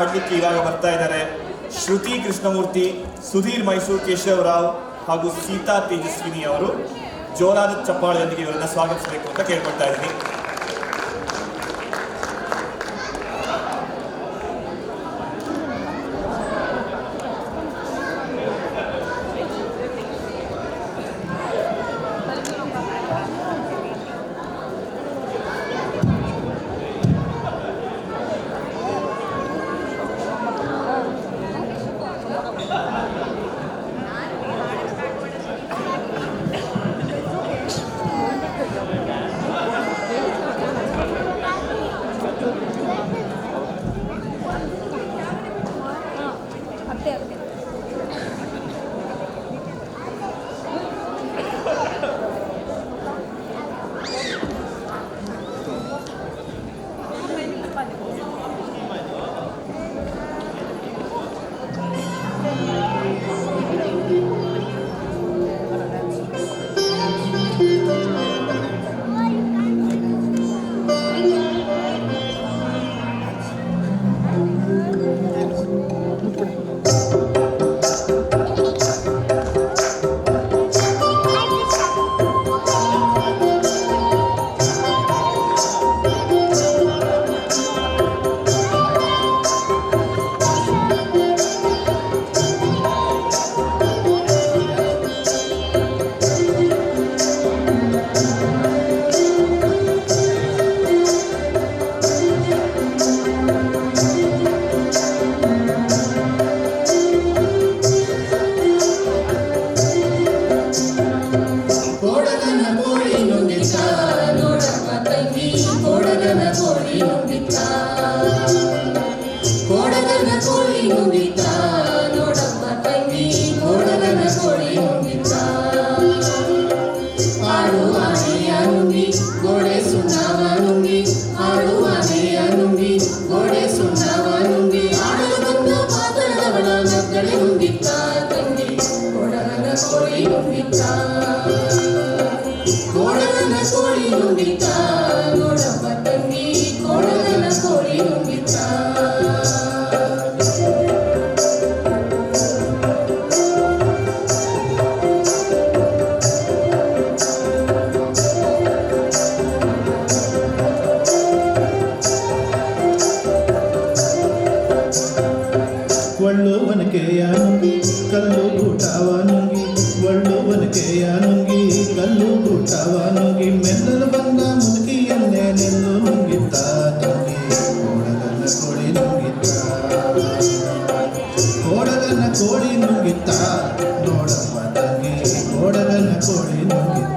ಮಾಡಲಿಕ್ಕೆ ಇವಾಗ ಬರ್ತಾ ಇದ್ದಾರೆ ಶ್ರುತಿ ಕೃಷ್ಣಮೂರ್ತಿ, ಸುಧೀರ್ ಮೈಸೂರು ಕೇಶವರಾವ್ ಹಾಗೂ ಸೀತಾ ತೇಜಸ್ವಿನಿ ಅವರು. ಜೋರಾದ ಚಪ್ಪಾಳೆಯೊಂದಿಗೆ ಇವರನ್ನ ಸ್ವಾಗತಿಸಬೇಕು ಅಂತ ಕೇಳ್ಕೊಳ್ತಾ ಇದ್ದೀನಿ. ಕಲ್ಲು ಗೂಟವನುಂಗಿ ಒಳ್ಳುವನಕೆಯನುಂಗಿ ಕಲ್ಲು ಗೂಟವನುಂಗಿ ಮೆಲ್ಲಲು ಬಂದ ಮುದುಕಿಯನ್ನೇ ನೆಲ್ಲು ನುಂಗಿತ್ತ ತಂಗಿ ಕೋಡಗನ ಕೋಳಿ ನುಂಗಿತ್ತ ಕೋಡಗನ ಕೋಳಿ ನುಂಗಿತ್ತ ನೋಡಮ್ಮ ತಂಗಿ ಕೋಡಗನ ಕೋಳಿ ನುಂಗಿತ್ತ.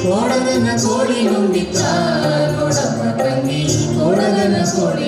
ಕೋಡಗನ ಕೋಳಿ ನುಂಗಿತ್ತ ನೋಡಮ್ಮ ತಂಗಿ ಕೋಡಗನ ಕೋಳಿ